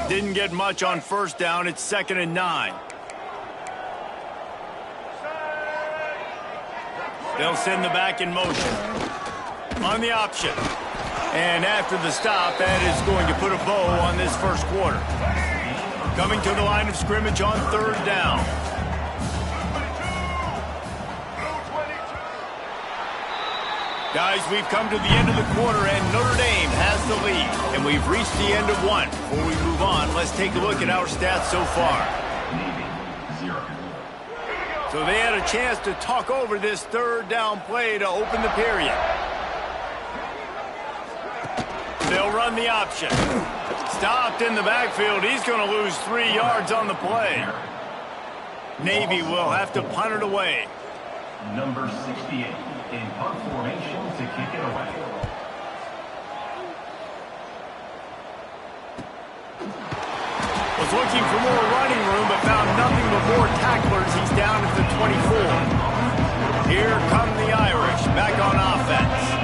Didn't get much on first down. It's 2nd and 9. They'll send the back in motion. On the option. And after the stop, that is going to put a bow on this first quarter. Coming to the line of scrimmage on 3rd down. Guys, we've come to the end of the quarter, and Notre Dame has the lead. And we've reached the end of one. Before we move on, let's take a look at our stats so far. So they had a chance to talk over this 3rd down play to open the period. They'll run the option. Stopped in the backfield. He's going to lose 3 yards on the play. Navy will have to punt it away. Number 68 in punt formation to kick it away. Was looking for more running room, but found nothing but more tacklers. He's down at the 24. Here come the Irish, back on offense.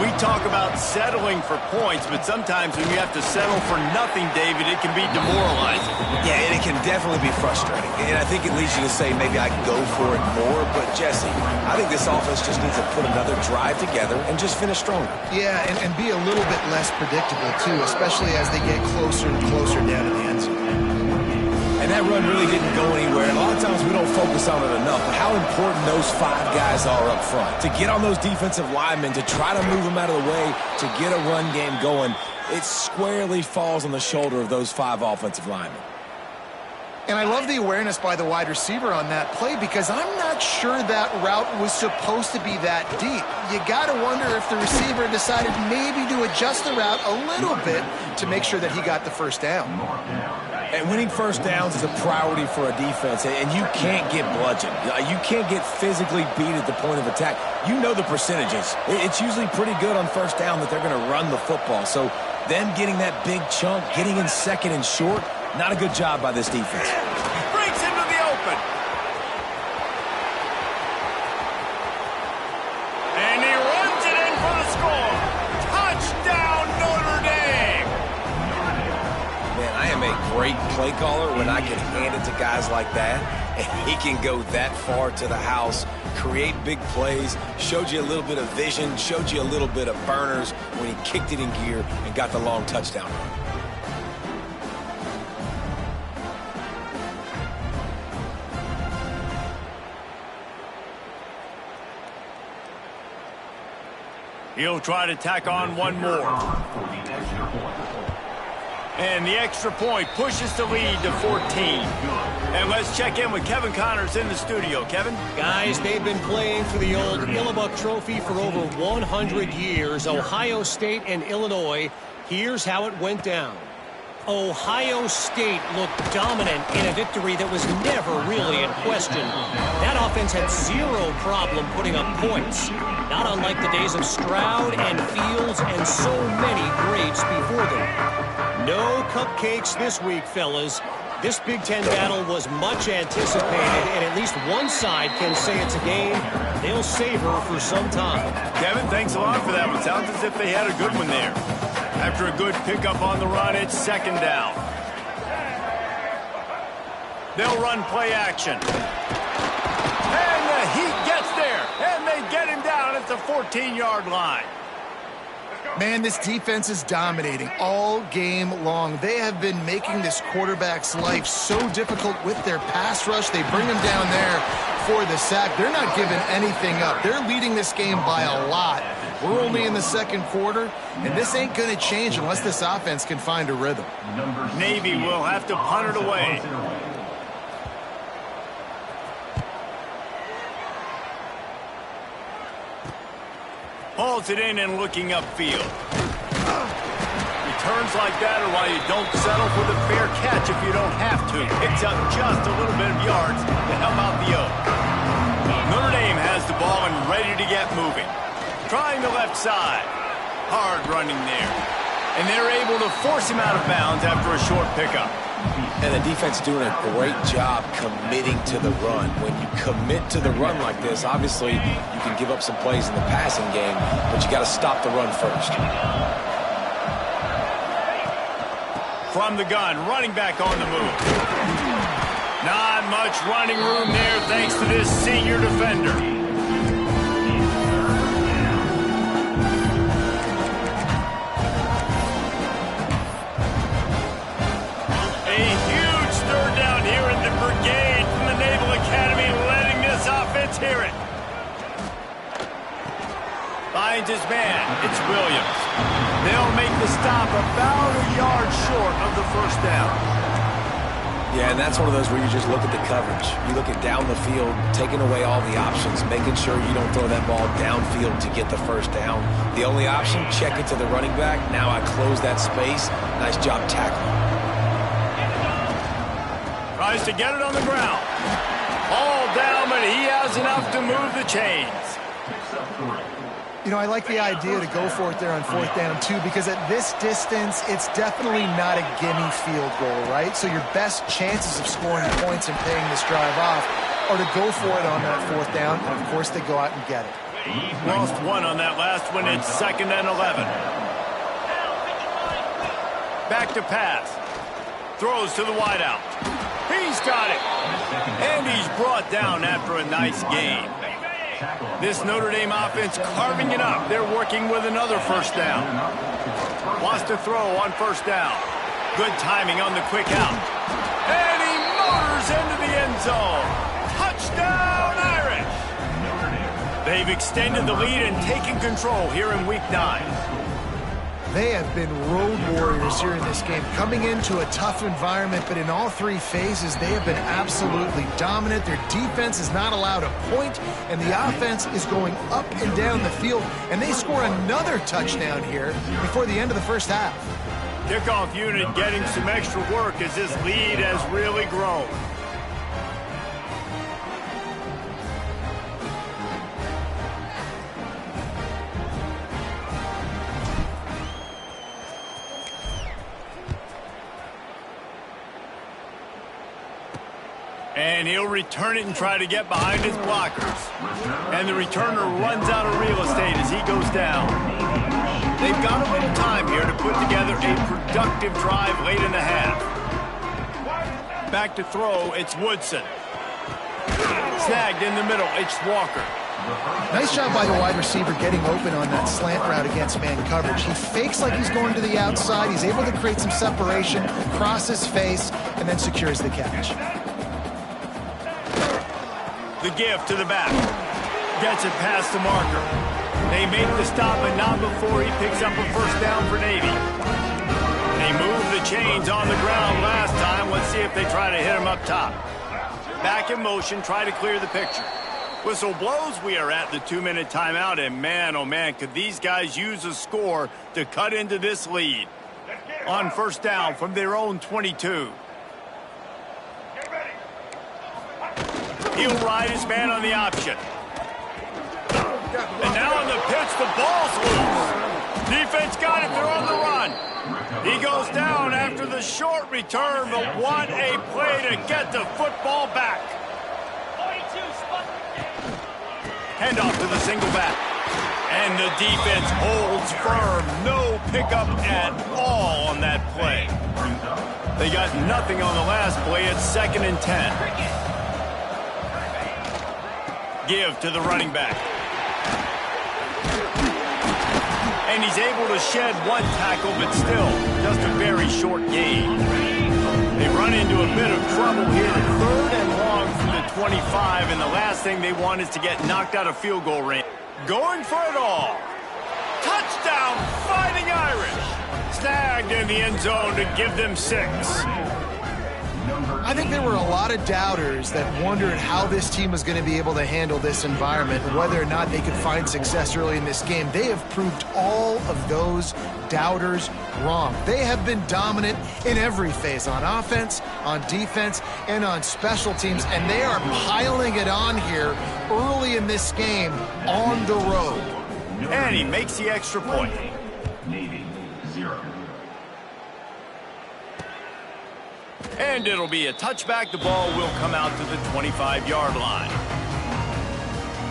We talk about settling for points, but sometimes when you have to settle for nothing, David, it can be demoralizing. Yeah, and it can definitely be frustrating. And I think it leads you to say maybe I can go for it more. But, Jesse, I think this offense just needs to put another drive together and just finish stronger. Yeah, and be a little bit less predictable, too, especially as they get closer and closer down to the end zone. And that run really didn't go anywhere. And a lot of times we don't focus on it enough. But how important those 5 guys are up front. To get on those defensive linemen, to try to move them out of the way, to get a run game going, it squarely falls on the shoulder of those 5 offensive linemen. And I love the awareness by the wide receiver on that play because I'm not sure that route was supposed to be that deep. You got to wonder if the receiver decided maybe to adjust the route a little bit to make sure that he got the first down. And winning first downs is a priority for a defense, and you can't get bludgeoned. You can't get physically beat at the point of attack. You know the percentages. It's usually pretty good on first down that they're going to run the football. So them getting that big chunk, getting in 2nd and short, not a good job by this defense. Breaks into the open. And he runs it in for the score. Touchdown, Notre Dame. Man, I am a great play caller when I can hand it to guys like that. And he can go that far to the house, create big plays, showed you a little bit of vision, showed you a little bit of burners when he kicked it in gear and got the long touchdown run. He'll try to tack on one more. And the extra point pushes the lead to 14. And let's check in with Kevin Connors in the studio. Kevin? Guys, they've been playing for the old Illibuck Trophy for over 100 years. Ohio State and Illinois. Here's how it went down. Ohio State looked dominant in a victory that was never really in question. That offense had 0 problem putting up points. Not unlike the days of Stroud and Fields and so many greats before them. No cupcakes this week, fellas. This Big Ten battle was much anticipated, and at least one side can say it's a game they'll savor for some time. Kevin, thanks a lot for that one. Sounds as if they had a good one there. After a good pickup on the run, it's 2nd down. They'll run play action. And the Heat gets there, and they get him down at the 14-yard line. Man, this defense is dominating all game long. They have been making this quarterback's life so difficult with their pass rush. They bring him down there for the sack. They're not giving anything up. They're leading this game by a lot. We're only in the 2nd quarter, and this ain't going to change unless this offense can find a rhythm. Navy will have to punt it away. Hauls it in and looking upfield. Returns like that are why you don't settle for the fair catch if you don't have to. Picks up just a little bit of yards to help out the Oak. Notre Dame has the ball and ready to get moving. Trying the left side. Hard running there. And they're able to force him out of bounds after a short pickup. And the defense doing a great job committing to the run. When you commit to the run like this, obviously you can give up some plays in the passing game, but you got to stop the run first. From the gun, running back on the move. Not much running room there thanks to this senior defender. A huge third down here in the brigade from the Naval Academy, letting this offense hear it. Finds his man. It's Williams. They'll make the stop about a yard short of the first down. Yeah, and that's one of those where you just look at the coverage. You look at down the field, taking away all the options, making sure you don't throw that ball downfield to get the first down. The only option, check it to the running back. Now I close that space. Nice job tackling. Tries to get it on the ground. All down, but he has enough to move the chains. You know, I like the idea to go for it there on fourth down, too, because at this distance, it's definitely not a gimme field goal, right? So your best chances of scoring points and paying this drive off are to go for it on that fourth down, and, of course, they go out and get it. Lost one on that last one. It's 2nd and 11. Back to pass. Throws to the wideout. He's got it. And he's brought down after a nice gain. This Notre Dame offense carving it up. They're working with another first down. Wants to throw on first down. Good timing on the quick out. And he motors into the end zone. Touchdown, Irish! They've extended the lead and taken control here in Week 9. They have been road warriors here in this game, coming into a tough environment, but in all three phases, they have been absolutely dominant. Their defense is not allowed a point, and the offense is going up and down the field, and they score another touchdown here before the end of the first half. Kickoff unit getting some extra work as this lead has really grown. And he'll return it and try to get behind his blockers. And the returner runs out of real estate as he goes down. They've got a little time here to put together a productive drive late in the half. Back to throw, it's Woodson. Snagged in the middle, it's Walker. Nice job by the wide receiver getting open on that slant route against man coverage. He fakes like he's going to the outside. He's able to create some separation, cross his face, and then secures the catch. The give to the back. Gets it past the marker. They make the stop, but not before he picks up a first down for Navy. They moved the chains on the ground last time. Let's see if they try to hit him up top. Back in motion, try to clear the picture. Whistle blows, we are at the 2-minute timeout, and man, oh man, could these guys use a score to cut into this lead. On first down from their own 22. He'll ride his man on the option. And now on the pitch, the ball's loose. Defense got it, they're on the run. He goes down after the short return, but what a play to get the football back. Handoff to the single back. And the defense holds firm. No pickup at all on that play. They got nothing on the last play. It's 2nd and 10. Give to the running back. And he's able to shed one tackle, but still just a very short gain. They run into a bit of trouble here. 3rd and long from the 25, and the last thing they want is to get knocked out of field goal range. Going for it all. Touchdown, Fighting Irish. Snagged in the end zone to give them 6. I think there were a lot of doubters that wondered how this team was going to be able to handle this environment and whether or not they could find success early in this game. They have proved all of those doubters wrong. They have been dominant in every phase, on offense, on defense, and on special teams, and they are piling it on here early in this game on the road. And he makes the extra point. Navy, 0. And it'll be a touchback. The ball will come out to the 25-yard line.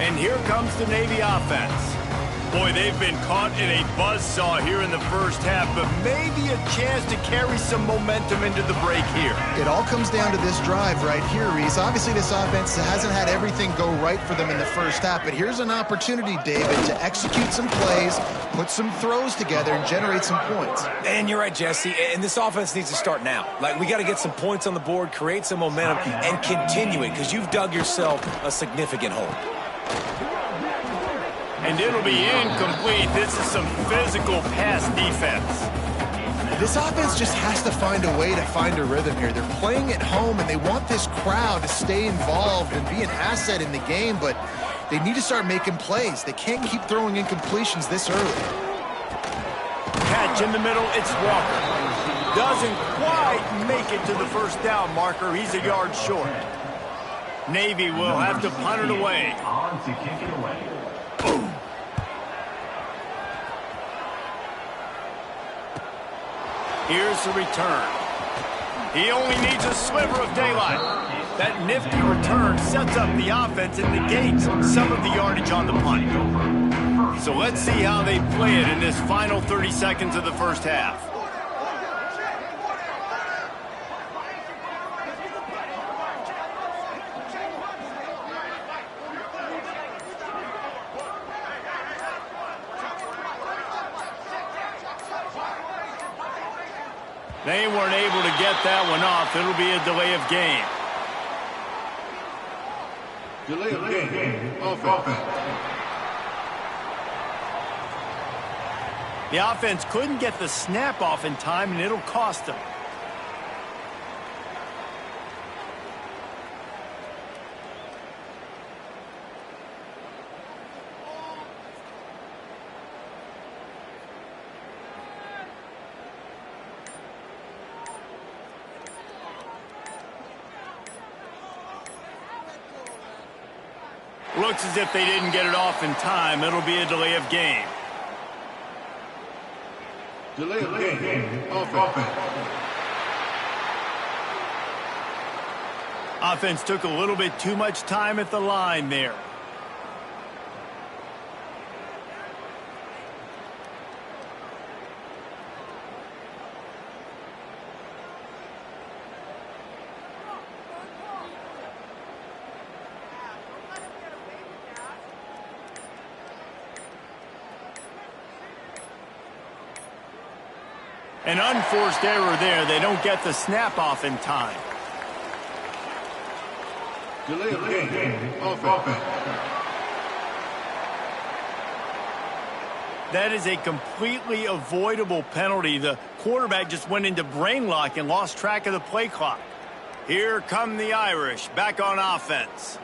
And here comes the Navy offense. Boy, they've been caught in a buzzsaw here in the first half, but maybe a chance to carry some momentum into the break here. It all comes down to this drive right here, Reese. Obviously, this offense hasn't had everything go right for them in the first half, but here's an opportunity, David, to execute some plays, put some throws together, and generate some points. And you're right, Jesse, and this offense needs to start now. Like, we got to get some points on the board, create some momentum, and continue it, because you've dug yourself a significant hole. And it'll be incomplete. This is some physical pass defense. This offense just has to find a way to find a rhythm here. They're playing at home, and they want this crowd to stay involved and be an asset in the game, but they need to start making plays. They can't keep throwing incompletions this early. Catch in the middle, it's Walker. Doesn't quite make it to the first down marker. He's a yard short. Navy will have to punt it away. On to kick it away. Here's the return. He only needs a sliver of daylight. That nifty return sets up the offense and negates some of the yardage on the punt. So let's see how they play it in this final 30 seconds of the first half. They weren't able to get that one off. It'll be a delay of game. Delay of game. Offense. The offense couldn't get the snap off in time, and it'll cost them. Looks as if they didn't get it off in time. It'll be a delay of game. Delay of game. Offense. Offense took a little bit too much time at the line there. An unforced error there. They don't get the snap off in time. Delay of game. Offense. That is a completely avoidable penalty. The quarterback just went into brain lock and lost track of the play clock. Here come the Irish back on offense.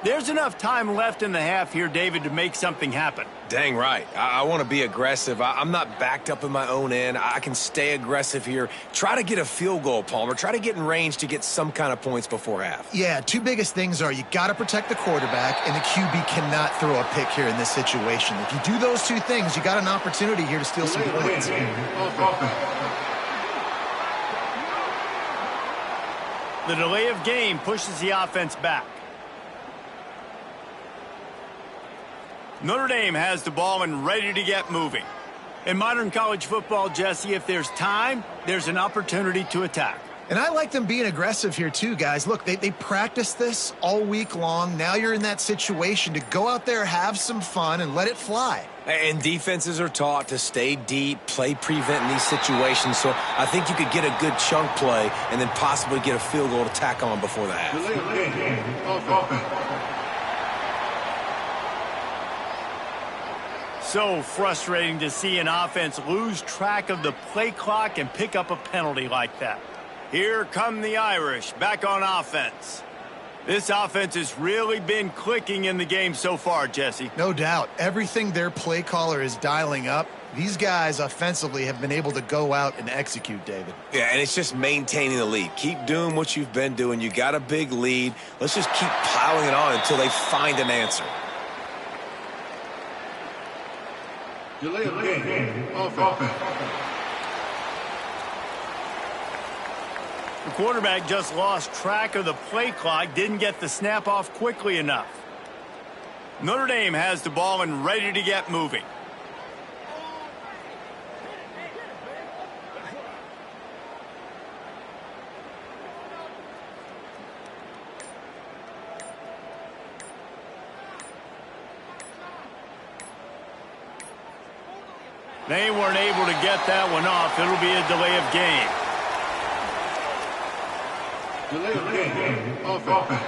There's enough time left in the half here, David, to make something happen. Dang right. I want to be aggressive. I'm not backed up in my own end. I can stay aggressive here. Try to get a field goal, Palmer. Try to get in range to get some kind of points before half. Yeah, two biggest things are you got to protect the quarterback, and the QB cannot throw a pick here in this situation. If you do those two things, you got an opportunity here to steal some points. The delay of game pushes the offense back. Notre Dame has the ball and ready to get moving. In modern college football, Jesse, if there's time, there's an opportunity to attack. And I like them being aggressive here too, guys. Look, they practiced this all week long. Now you're in that situation to go out there, have some fun, and let it fly. And defenses are taught to stay deep, play prevent in these situations. So I think you could get a good chunk play and then possibly get a field goal to tack on before the half. So frustrating to see an offense lose track of the play clock and pick up a penalty like that. Here come the Irish back on offense. This offense has really been clicking in the game so far, Jesse. No doubt. Everything their play caller is dialing up, these guys offensively have been able to go out and execute, David. Yeah, and it's just maintaining the lead. Keep doing what you've been doing. You got a big lead. Let's just keep piling it on until they find an answer. Delay of game. Offense. The quarterback just lost track of the play clock, didn't get the snap off quickly enough. Notre Dame has the ball and ready to get moving. They weren't able to get that one off. It'll be a delay of game. Delay of game. Offense.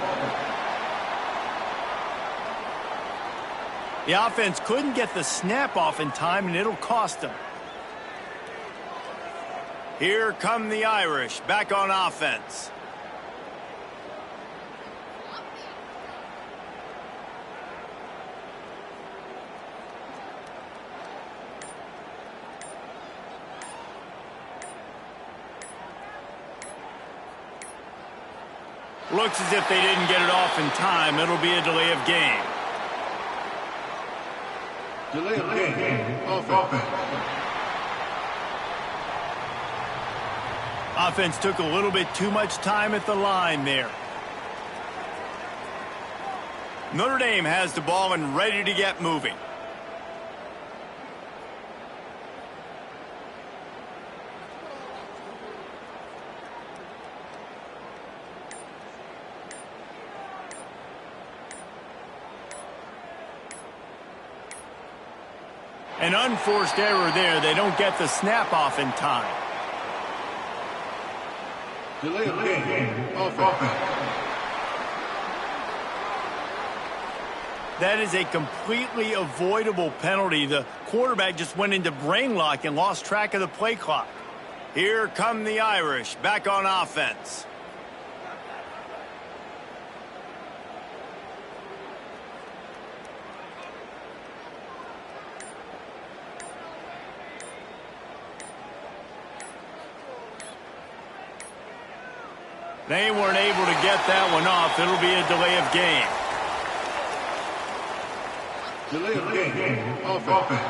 The offense couldn't get the snap off in time, and it'll cost them. Here come the Irish, back on offense. Looks as if they didn't get it off in time. It'll be a delay of game. Delay of game. Offense. Offense took a little bit too much time at the line there. Notre Dame has the ball and ready to get moving. An unforced error there. They don't get the snap off in time. Delay of game. Offense. That is a completely avoidable penalty. The quarterback just went into brain lock and lost track of the play clock. Here come the Irish, back on offense. They weren't able to get that one off. It'll be a delay of game. Delay of game. Offense.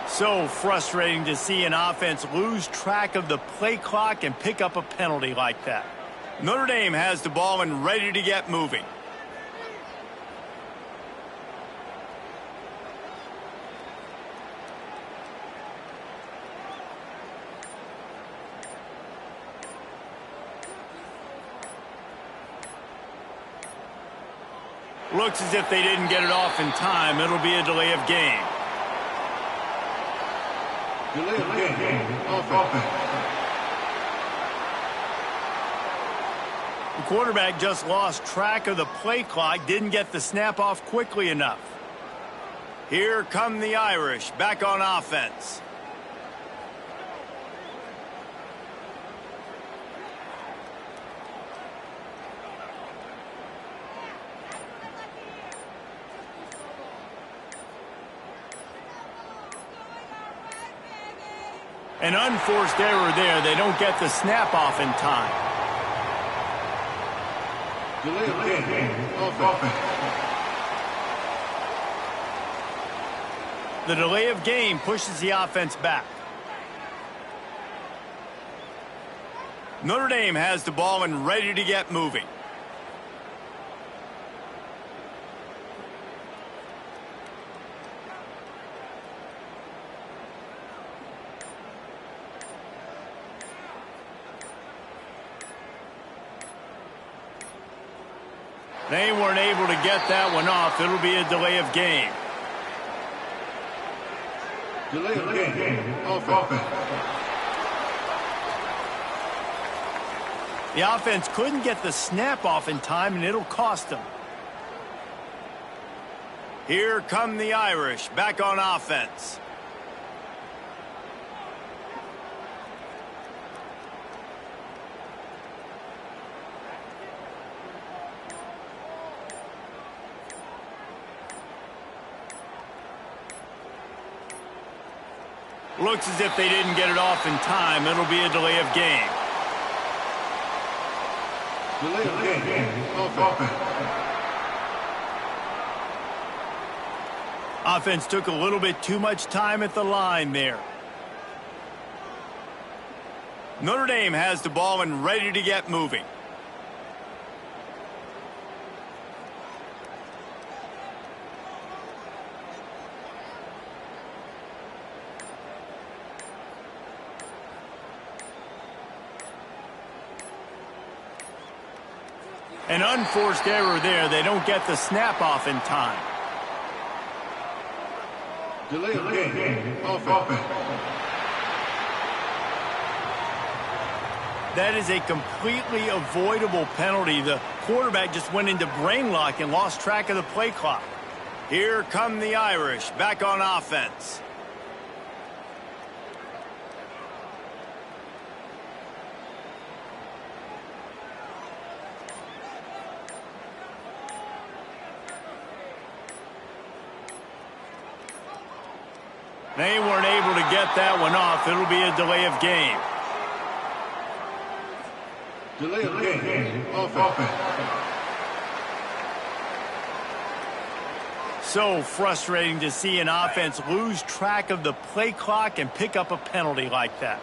So frustrating to see an offense lose track of the play clock and pick up a penalty like that. Notre Dame has the ball and ready to get moving. Looks as if they didn't get it off in time. It'll be a delay of game. Delay of game. Offense. The quarterback just lost track of the play clock, didn't get the snap off quickly enough. Here come the Irish, back on offense. An unforced error there. They don't get the snap off in time. Delay of game. Offense. The delay of game pushes the offense back. Notre Dame has the ball and ready to get moving. They weren't able to get that one off. It'll be a delay of game. Delay of game. Offense. The offense couldn't get the snap off in time, and it'll cost them. Here come the Irish, back on offense. Looks as if they didn't get it off in time. It'll be a delay of game. Delay of game. Offense. Offense took a little bit too much time at the line there. Notre Dame has the ball and ready to get moving. An unforced error there. They don't get the snap off in time. Delay of game. Offense. That is a completely avoidable penalty. The quarterback just went into brain lock and lost track of the play clock. Here come the Irish back on offense. They weren't able to get that one off. It'll be a delay of game. Delay of game. Offense. So frustrating to see an offense lose track of the play clock and pick up a penalty like that.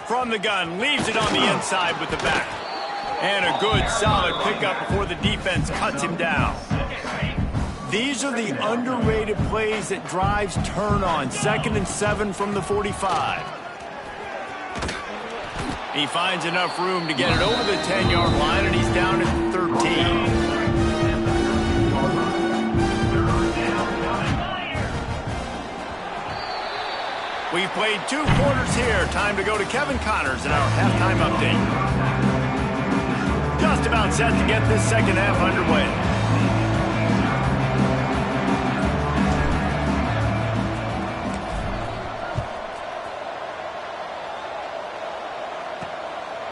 From the gun, leaves it on the inside with the back. And a good solid pickup before the defense cuts him down. These are the underrated plays that drives turn on. 2nd and 7 from the 45. He finds enough room to get it over the 10-yard line, and he's down at 13. We've played 2 quarters here. Time to go to Kevin Connors in our halftime update. Just about set to get this second half underway.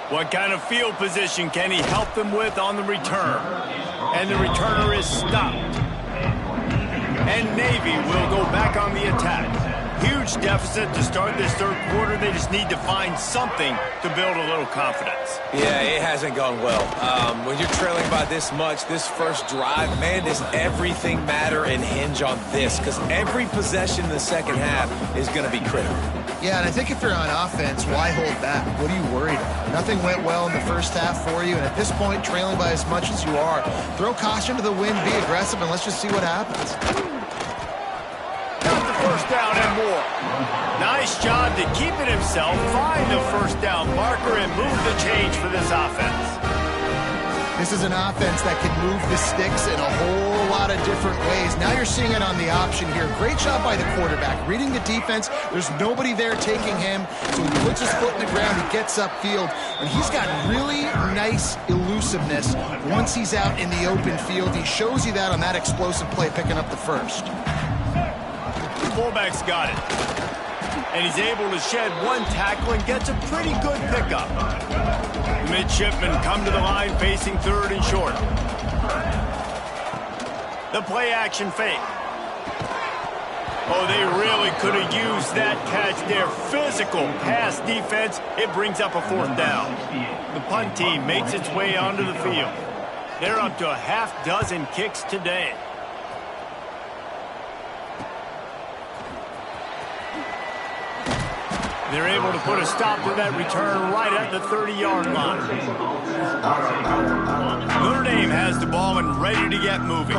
What kind of field position can he help them with on the return? And the returner is stopped. And Navy will go back on the attack. Huge deficit to start this third quarter. They just need to find something to build a little confidence. Yeah, it hasn't gone well. When you're trailing by this much, this first drive, man, does everything matter and hinge on this? Because every possession in the second half is going to be critical. Yeah, and I think if you're on offense, why hold back? What are you worried about? Nothing went well in the first half for you, and at this point, trailing by as much as you are, throw caution to the wind, be aggressive, and let's just see what happens. Got the first down and more. Nice job to keep it himself, find the first down marker, and move the change for this offense. This is an offense that can move the sticks in a whole lot of different ways. Now you're seeing it on the option here. Great job by the quarterback. Reading the defense, there's nobody there taking him, so he puts his foot in the ground, he gets upfield, and he's got really nice elusiveness once he's out in the open field. He shows you that on that explosive play, picking up the first. The fullback's got it. And he's able to shed one tackle and gets a pretty good pickup. Midshipmen come to the line facing 3rd and short. The play action fake. Oh, they really could have used that catch there. Physical pass defense. It brings up a 4th down. The punt team makes its way onto the field. They're up to a half dozen kicks today. They're able to put a stop to that return right at the 30-yard line. Notre Dame has the ball and ready to get moving.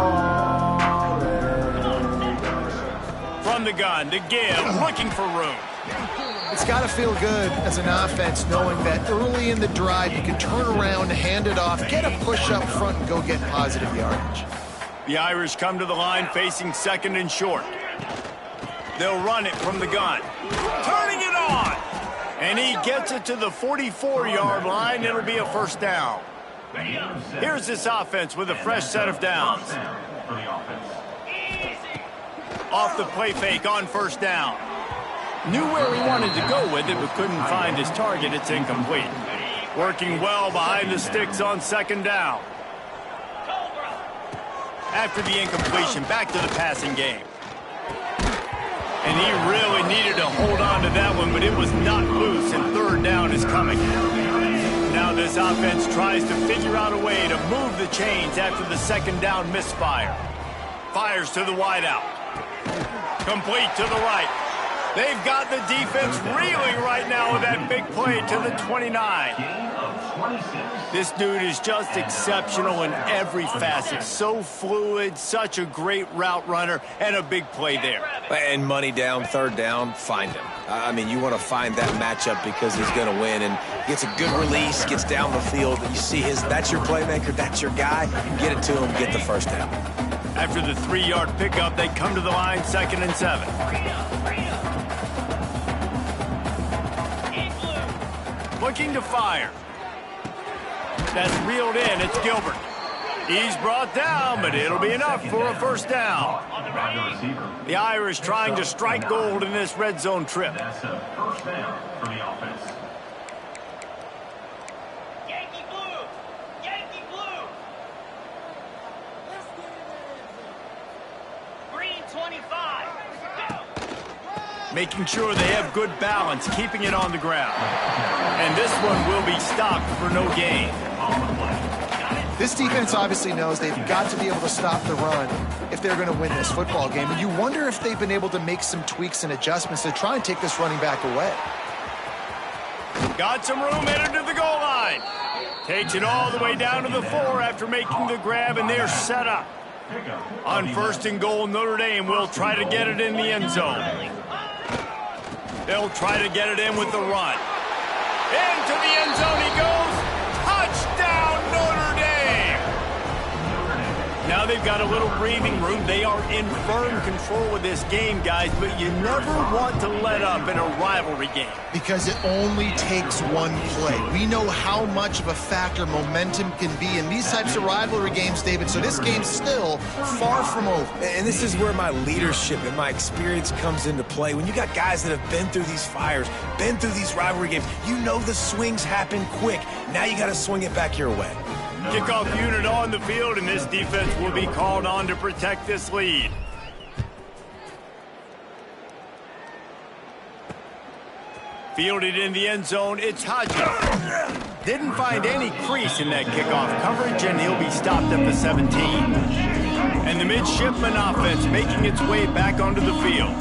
From the gun, to give, looking for room. It's got to feel good as an offense knowing that early in the drive you can turn around, hand it off, get a push up front, and go get positive yardage. The Irish come to the line facing 2nd and short. They'll run it from the gun. Turning it on. And he gets it to the 44-yard line. It'll be a first down. Here's this offense with a fresh set of downs. Off the play fake on first down. Knew where he wanted to go with it, but couldn't find his target. It's incomplete. Working well behind the sticks on 2nd down. After the incompletion, back to the passing game. And he really needed to hold on to that one, but it was not loose, and 3rd down is coming. Now this offense tries to figure out a way to move the chains after the 2nd down misfire. Fires to the wideout. Complete to the right. They've got the defense reeling right now with that big play to the 29. This dude is just exceptional in every facet. So fluid, such a great route runner, and a big play there. And money down, 3rd down, find him. I mean, you want to find that matchup because he's going to win, and gets a good release, gets down the field. You see that's your playmaker, that's your guy. Get it to him, get the first down. After the 3-yard pickup, they come to the line 2nd and 7. Looking to fire. That's reeled in. It's Gilbert. He's brought down, but it'll be enough for a first down. The Irish trying to strike gold in this red zone trip. That's a first down for the offense. Yankee blue! Yankee blue! Green 25. Go! Making sure they have good balance, keeping it on the ground. And this one will be stopped for no gain. This defense obviously knows they've got to be able to stop the run if they're going to win this football game. And you wonder if they've been able to make some tweaks and adjustments to try and take this running back away. Got some room headed to the goal line. Takes it all the way down to the 4 after making the grab, and they're set up. On 1st and goal, Notre Dame will try to get it in the end zone. They'll try to get it in with the run. Into the end zone he goes. Touchdown, Notre Dame! Now they've got a little breathing room. They are in firm control of this game, guys, but you never want to let up in a rivalry game. Because it only takes one play. We know how much of a factor momentum can be in these types of rivalry games, David, so this game's still far from over. And this is where my leadership and my experience comes into play. When you got guys that have been through these fires, been through these rivalry games, you know the swings happen quick. Now you got to swing it back your way. Kickoff unit on the field, and this defense will be called on to protect this lead. Fielded in the end zone, it's Hodges. Didn't find any crease in that kickoff coverage, and he'll be stopped at the 17. And the midshipman offense making its way back onto the field.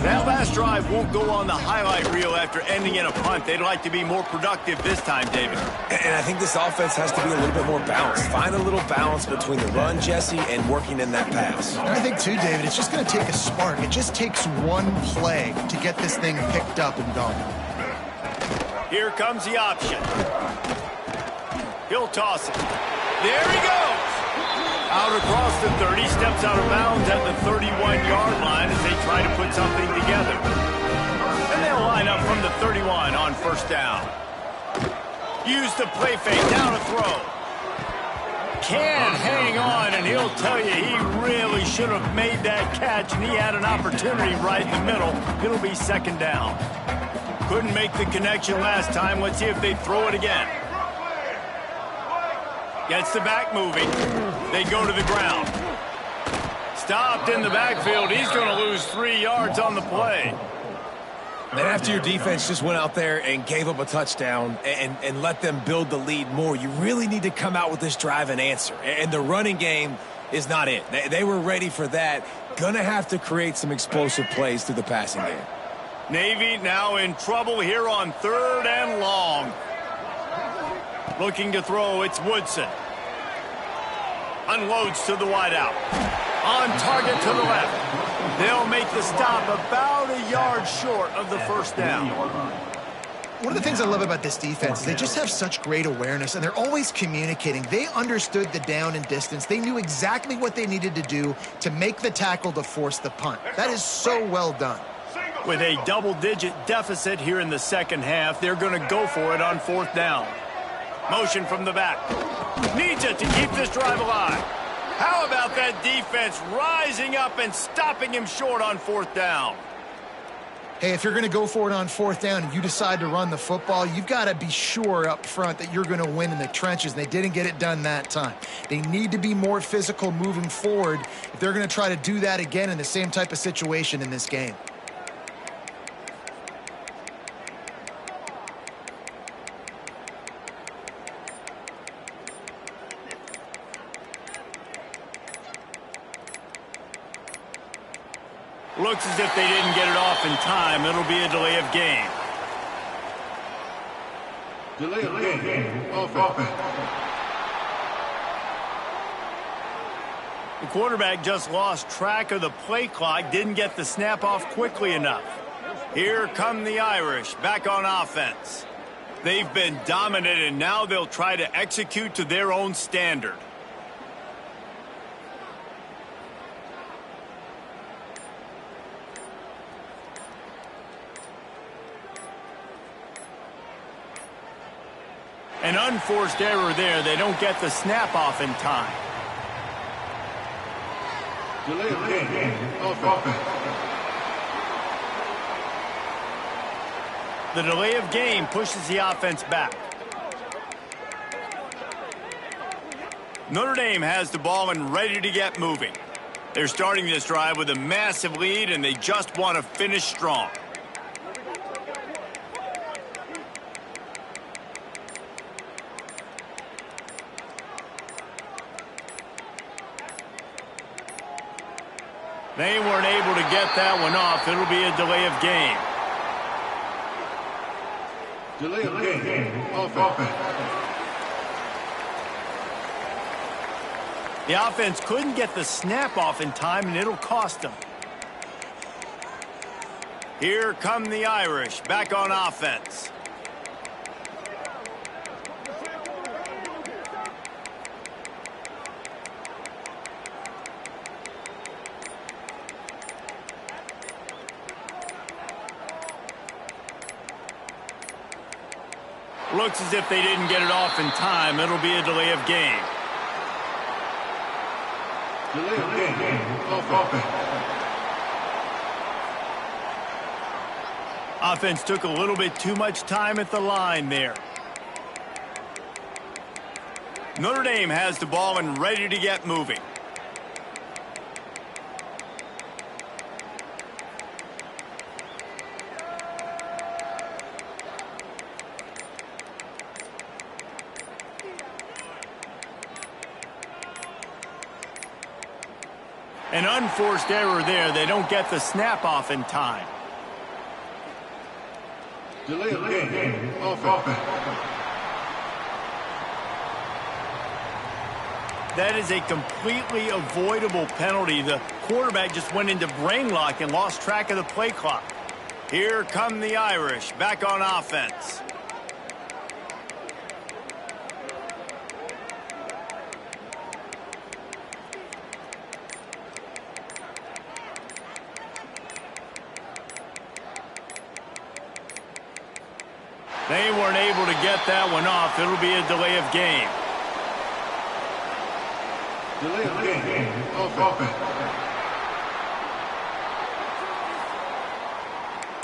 That last drive won't go on the highlight reel after ending in a punt. They'd like to be more productive this time, David. And I think this offense has to be a little bit more balanced. Find a little balance between the run, Jesse, and working in that pass. And I think, too, David, it's just going to take a spark. It just takes one play to get this thing picked up and going. Here comes the option. He'll toss it. There he goes. Out across the 30, steps out of bounds at the 31-yard line as they try to put something together. And they'll line up from the 31 on first down. Use the play fake, now to throw. Can't hang on, and he'll tell you he really should have made that catch, and he had an opportunity right in the middle. It'll be 2nd down. Couldn't make the connection last time. Let's see if they throw it again. Gets the back moving. They go to the ground. Stopped in the backfield. He's going to lose 3 yards on the play. And after your defense just went out there and gave up a touchdown and let them build the lead more, you really need to come out with this drive and answer. And the running game is not it. They were ready for that. Gonna have to create some explosive plays through the passing game. Navy now in trouble here on 3rd and long. Looking to throw, it's Woodson. Unloads to the wideout. On target to the left. They'll make the stop about a yard short of the first down. One of the things I love about this defense is they just have such great awareness, and they're always communicating. They understood the down and distance. They knew exactly what they needed to do to make the tackle to force the punt. That is so well done. With a double-digit deficit here in the second half, they're going to go for it on 4th down. Motion from the back. Needs it to keep this drive alive. How about that defense rising up and stopping him short on 4th down? Hey, if you're going to go for it on 4th down and you decide to run the football, you've got to be sure up front that you're going to win in the trenches. They didn't get it done that time. They need to be more physical moving forward if they're going to try to do that again in the same type of situation in this game. Looks as if they didn't get it off in time. It'll be a delay of game. Delay of game. Offense. The quarterback just lost track of the play clock, didn't get the snap off quickly enough. Here come the Irish, back on offense. They've been dominated, and now they'll try to execute to their own standard. An unforced error there. They don't get the snap off in time. Delay of game. Offense. The delay of game pushes the offense back. Notre Dame has the ball and ready to get moving. They're starting this drive with a massive lead, and they just want to finish strong. They weren't able to get that one off. It'll be a delay of game. Delay of game. Offense. The offense couldn't get the snap off in time, and it'll cost them. Here come the Irish, back on offense. Looks as if they didn't get it off in time. It'll be a delay of game. Delay of game. Offense. Offense took a little bit too much time at the line there. Notre Dame has the ball and ready to get moving. An unforced error there. They don't get the snap off in time. Delay of game. Offense. That is a completely avoidable penalty. The quarterback just went into brain lock and lost track of the play clock. Here come the Irish, back on offense. They weren't able to get that one off. It'll be a delay of game. Delay of game. Offense.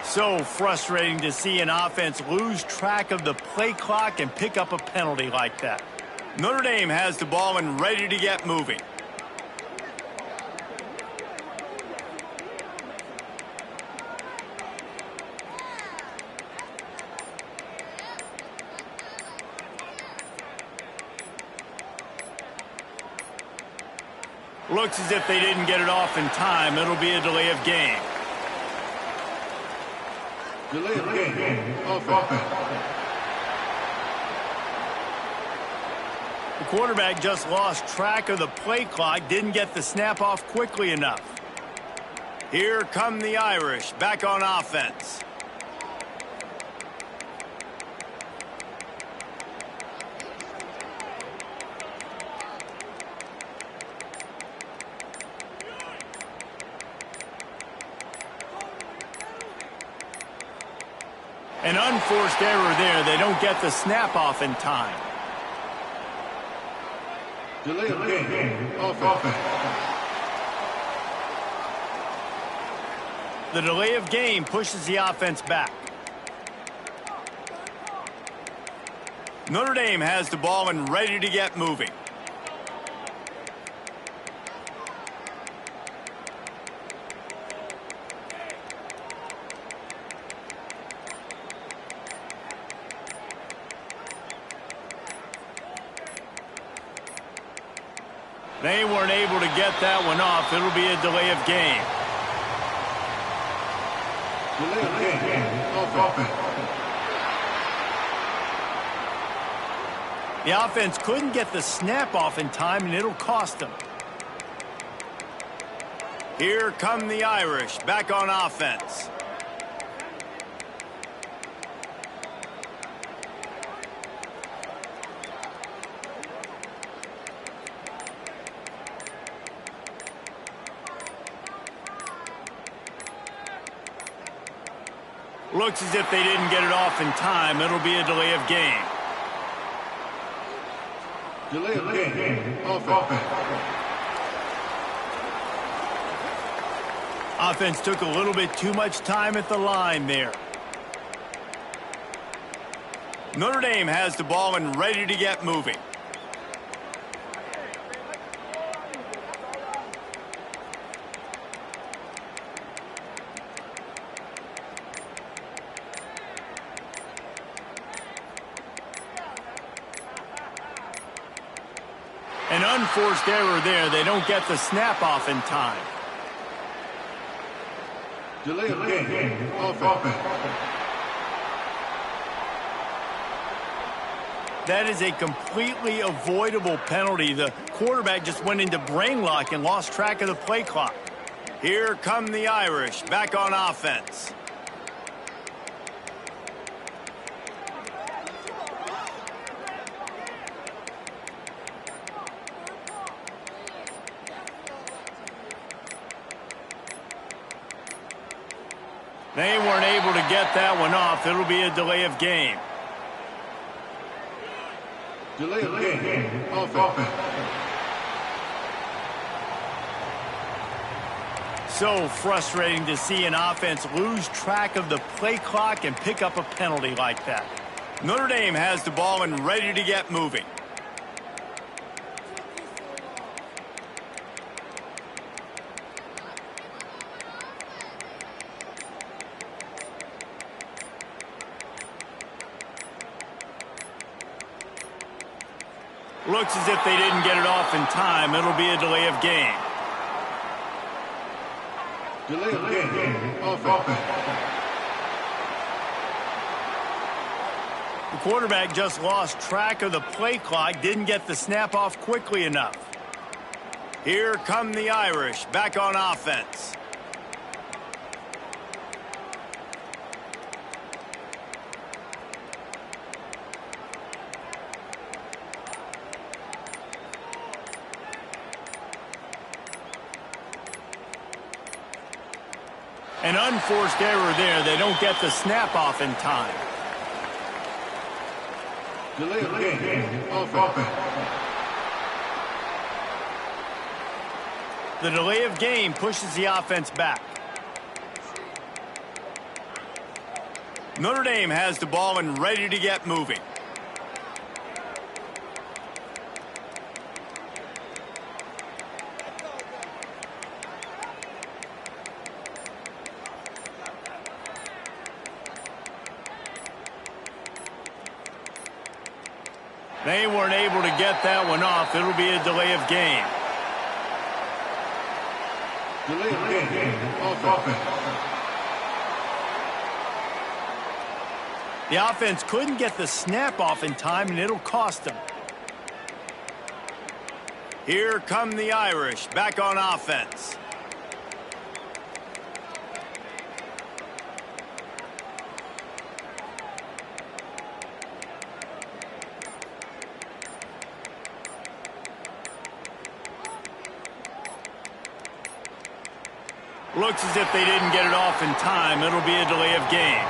So frustrating to see an offense lose track of the play clock and pick up a penalty like that. Notre Dame has the ball and ready to get moving. Looks as if they didn't get it off in time. It'll be a delay of game. Delay of game. Offense. The quarterback just lost track of the play clock, didn't get the snap off quickly enough. Here come the Irish, back on offense. An unforced error there. They don't get the snap off in time. Delay of game. Offense. The delay of game pushes the offense back. Notre Dame has the ball and ready to get moving. They weren't able to get that one off. It'll be a delay of game. Delay of game. Offense. The offense couldn't get the snap off in time, and it'll cost them. Here come the Irish, back on offense. Looks as if they didn't get it off in time. It'll be a delay of game. Delay of game. Offense. Offense took a little bit too much time at the line there. Notre Dame has the ball and ready to get moving. An unforced error there. They don't get the snap off in time. Delay of game. Offense. That is a completely avoidable penalty. The quarterback just went into brain lock and lost track of the play clock. Here come the Irish back on offense. They weren't able to get that one off. It'll be a delay of game. Delay of game. Offense. So frustrating to see an offense lose track of the play clock and pick up a penalty like that. Notre Dame has the ball and ready to get moving. Looks as if they didn't get it off in time. It'll be a delay of game. Delay of game. Offense. The quarterback just lost track of the play clock, didn't get the snap off quickly enough. Here come the Irish back on offense. An unforced error there. They don't get the snap off in time. Delay of game. Offense. The delay of game pushes the offense back. Notre Dame has the ball and ready to get moving. They weren't able to get that one off. It'll be a delay of game. Delay of game. Offense. The offense couldn't get the snap off in time, and it'll cost them. Here come the Irish back on offense. Looks as if they didn't get it off in time. It'll be a delay of game.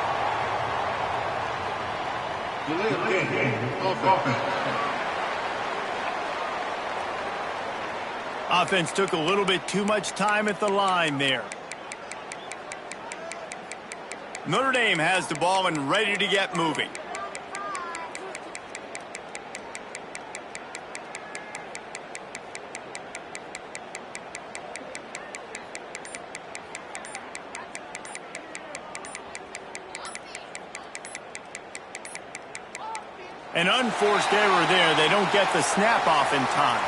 Delay of game. Offense. Offense took a little bit too much time at the line there. Notre Dame has the ball and ready to get moving. An unforced error there. They don't get the snap off in time.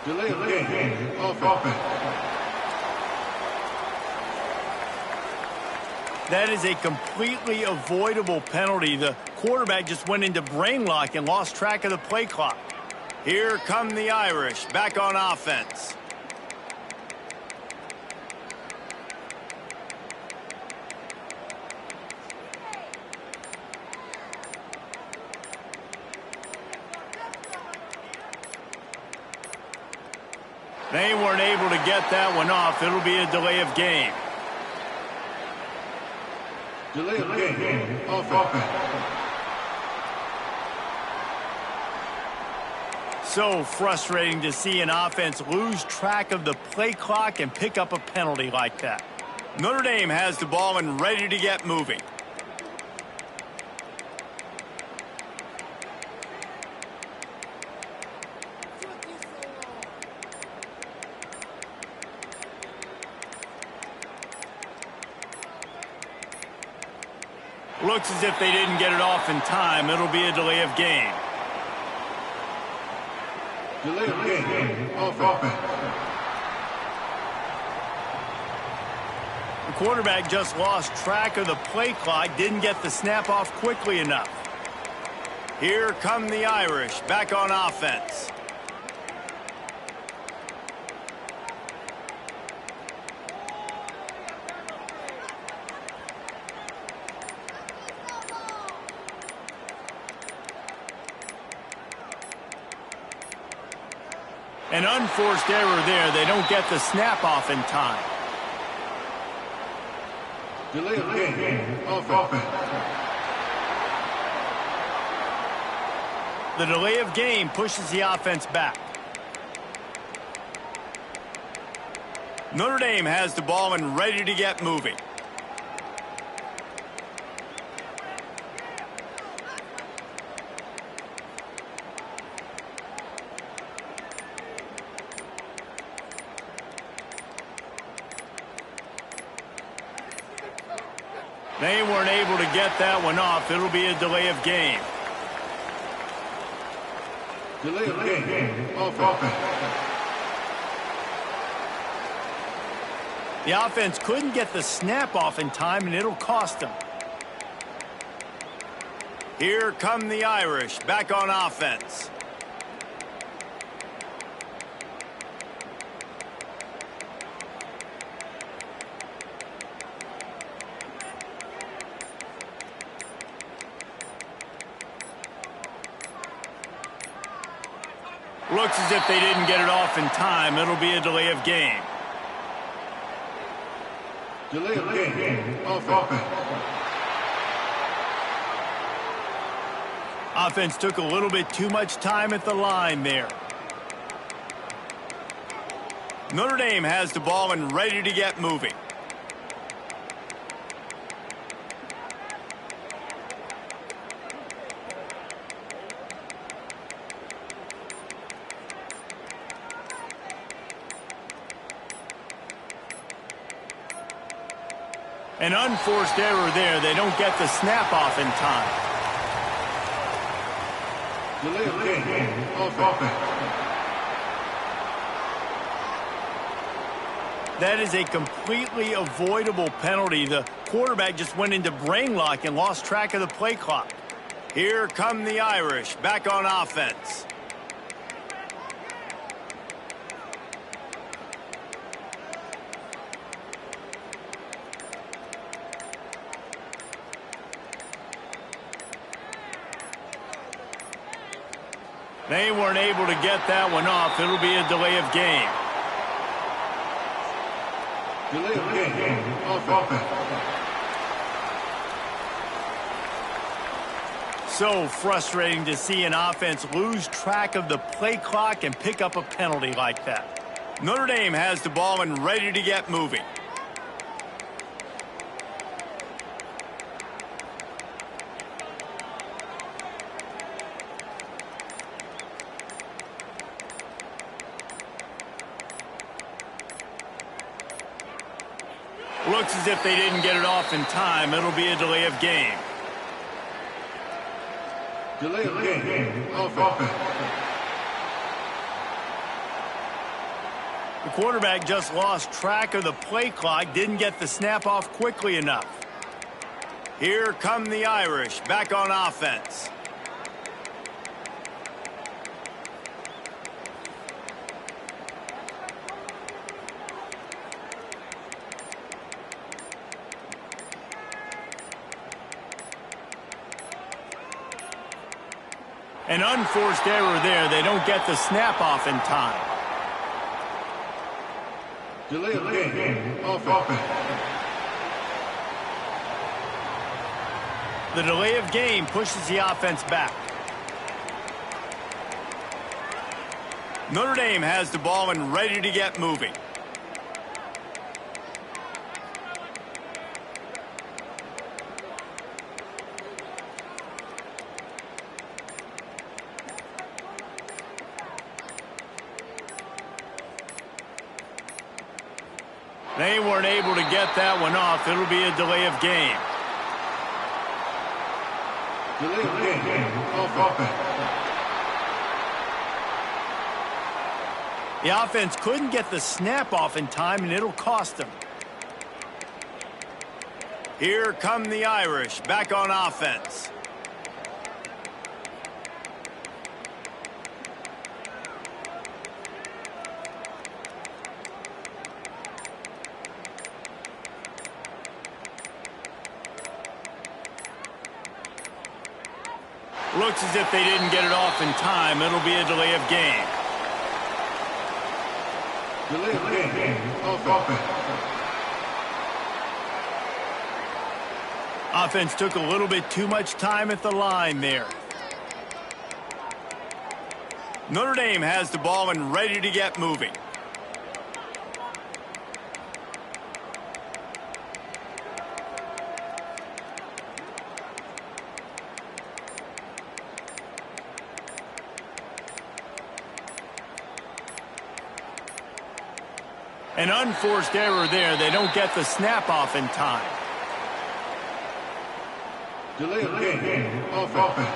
Delay of game. Offense. That is a completely avoidable penalty. The quarterback just went into brain lock and lost track of the play clock. Here come the Irish back on offense. They weren't able to get that one off. It'll be a delay of game. Delay of game. Offense. So frustrating to see an offense lose track of the play clock and pick up a penalty like that. Notre Dame has the ball and ready to get moving. Looks as if they didn't get it off in time. It'll be a delay of game. Delay of game. Offense. The quarterback just lost track of the play clock, didn't get the snap off quickly enough. Here come the Irish, back on offense. An unforced error there. They don't get the snap off in time. Delay of game. Offense. The delay of game pushes the offense back. Notre Dame has the ball and ready to get moving. They weren't able to get that one off. It'll be a delay of game. Delay of game. Offense. The offense couldn't get the snap off in time, and it'll cost them. Here come the Irish, back on offense. Looks as if they didn't get it off in time. It'll be a delay of game. Delay of game. Offense. Offense took a little bit too much time at the line there. Notre Dame has the ball and ready to get moving. An unforced error there. They don't get the snap off in time. Delay of game. Offense. That is a completely avoidable penalty. The quarterback just went into brain lock and lost track of the play clock. Here come the Irish, back on offense. They weren't able to get that one off. It'll be a delay of game. Delay of game. Offense. So frustrating to see an offense lose track of the play clock and pick up a penalty like that. Notre Dame has the ball and ready to get moving. Looks as if they didn't get it off in time. It'll be a delay of game. Delay of game. Offense. The quarterback just lost track of the play clock, didn't get the snap off quickly enough. Here come the Irish, back on offense. An unforced error there. They don't get the snap off in time. Delay of game. Offense. The delay of game pushes the offense back. Notre Dame has the ball and ready to get moving. They weren't able to get that one off. It'll be a delay of game. Delay of game. Offense. The offense couldn't get the snap off in time, and it'll cost them. Here come the Irish, back on offense. Looks as if they didn't get it off in time. It'll be a delay of game. Delay of game. Offense. Offense took a little bit too much time at the line there. Notre Dame has the ball and ready to get moving. An unforced error there. They don't get the snap off in time. Delay of game. Offense.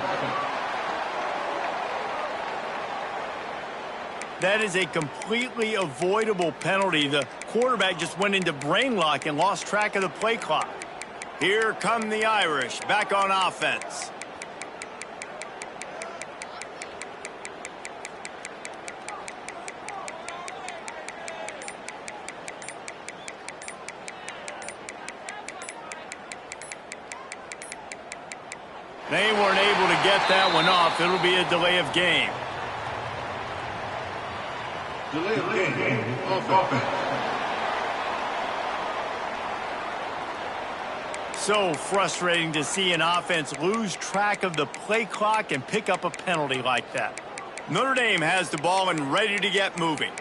That is a completely avoidable penalty. The quarterback just went into brain lock and lost track of the play clock. Here come the Irish, back on offense. They weren't able to get that one off. It'll be a delay of game. Delay of game. Offense. So frustrating to see an offense lose track of the play clock and pick up a penalty like that. Notre Dame has the ball and ready to get moving.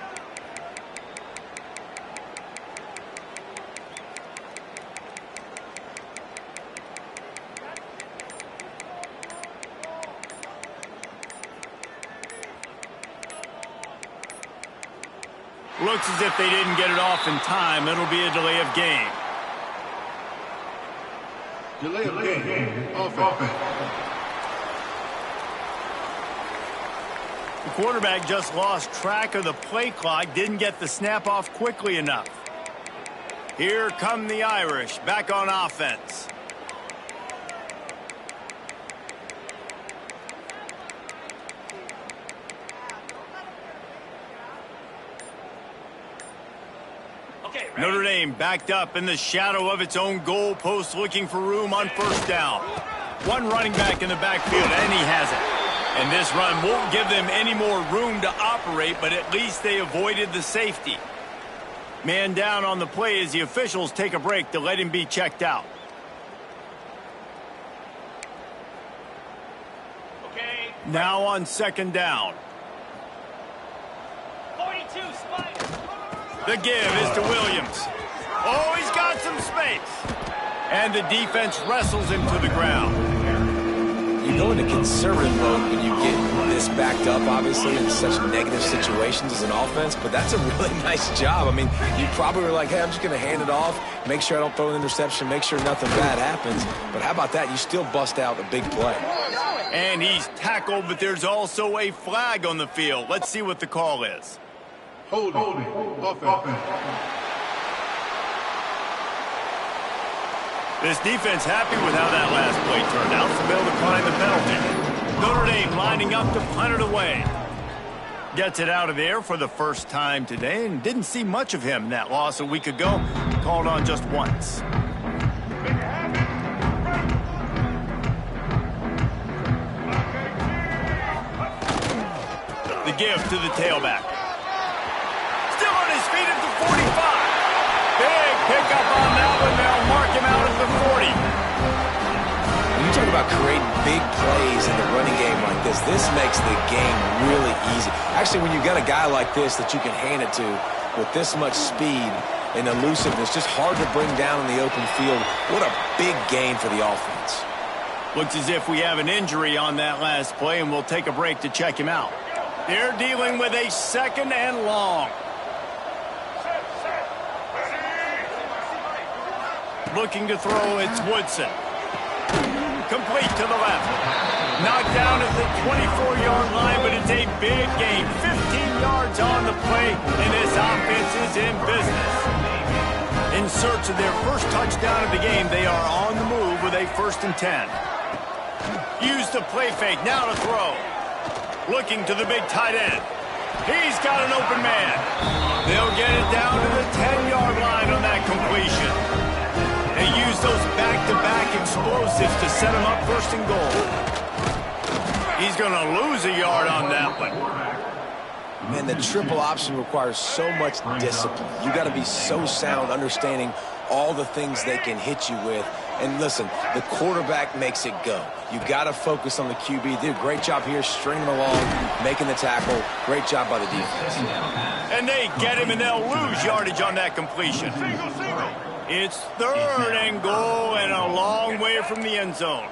Looks as if they didn't get it off in time. It'll be a delay of game. Delay of game. Offense. The quarterback just lost track of the play clock, didn't get the snap off quickly enough. Here come the Irish, back on offense. Notre Dame backed up in the shadow of its own goal post, looking for room on first down. One running back in the backfield, and he has it. And this run won't give them any more room to operate, but at least they avoided the safety. Man down on the play as the officials take a break to let him be checked out. Okay. Now on second down. 42, Spike. The give is to Williams. Oh, he's got some space. And the defense wrestles him to the ground. You go into conservative mode when you get this backed up, obviously, in such negative situations as an offense, but that's a really nice job. I mean, you probably were like, hey, I'm just going to hand it off, make sure I don't throw an interception, make sure nothing bad happens. But how about that? You still bust out a big play. And he's tackled, but there's also a flag on the field. Let's see what the call is. Holding. Offense. This defense happy with how that last play turned out, so they'll decline the penalty. Notre Dame lining up to punt it away. Gets it out of there for the first time today, and didn't see much of him in that loss a week ago. Called on just once. The give to the tailback. Still on his feet at the 45. Big pickup on that one. They'll mark him out at the 40. When you talk about creating big plays in the running game like this. This makes the game really easy. Actually, when you've got a guy like this that you can hand it to with this much speed and elusiveness, just hard to bring down in the open field. What a big gain for the offense. Looks as if we have an injury on that last play, and we'll take a break to check him out. They're dealing with a 2nd and long. Looking to throw, it's Woodson. Complete to the left. Knocked down at the 24-yard line, but it's a big gain. 15 yards on the play, and this offense is in business. In search of their first touchdown of the game, they are on the move with a 1st and 10. Use the play fake, now to throw. Looking to the big tight end. He's got an open man. They'll get it down to the 10-yard line on that completion. They use those back-to-back explosives to set him up 1st and goal. He's going to lose a yard on that one. Man, the triple option requires so much discipline. You got to be so sound understanding all the things they can hit you with. And listen, the quarterback makes it go. You got to focus on the QB. Did a great job here stringing him along, making the tackle. Great job by the defense. And they get him, and they'll lose yardage on that completion. It's 3rd and goal and a long way from the end zone.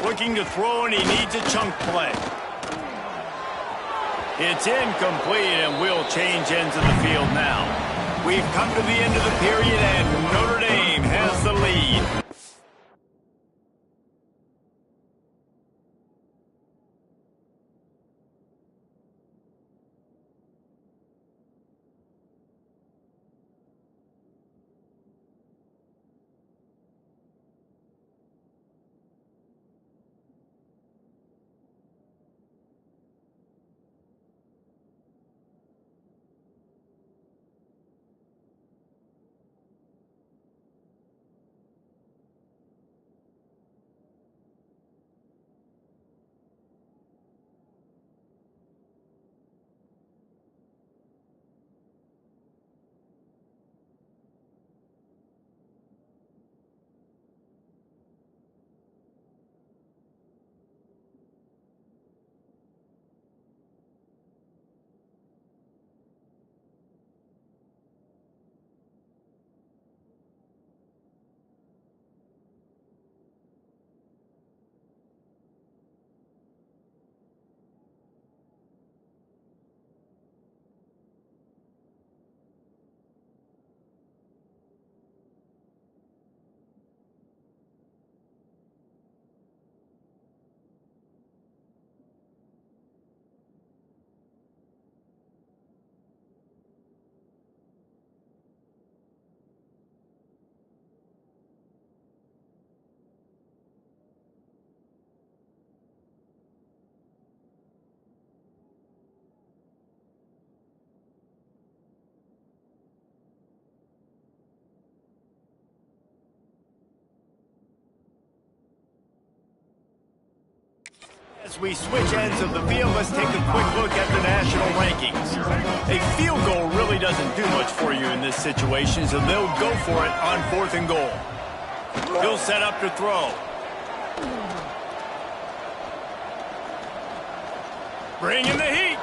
Looking to throw, and he needs a chunk play. It's incomplete, and we'll change ends of the field now. We've come to the end of the period, and Notre Dame has the lead. As we switch ends of the field, let's take a quick look at the national rankings. A field goal really doesn't do much for you in this situation, so they'll go for it on 4th and goal. He'll set up to throw. Bring in the heat.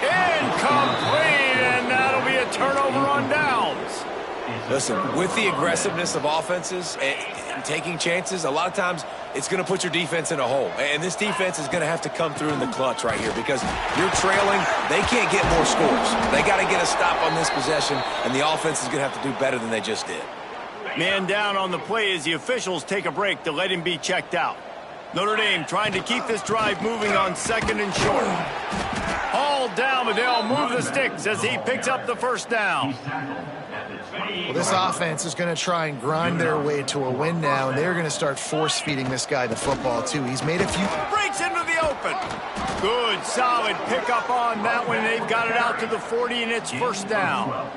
Incomplete, and that'll be a turnover on downs. Listen, with the aggressiveness of offenses and taking chances, a lot of times it's going to put your defense in a hole. And this defense is going to have to come through in the clutch right here because you're trailing. They can't get more scores. They got to get a stop on this possession, and the offense is going to have to do better than they just did. Man down on the play as the officials take a break to let him be checked out. Notre Dame trying to keep this drive moving on 2nd and short. All down, but they'll move the sticks as he picks up the 1st down. Well, this offense is going to try and grind their way to a win now, and they're going to start force-feeding this guy the football, too. He's made a few... Breaks into the open. Good, solid pickup on that one. They've got it out to the 40, and it's 1st down.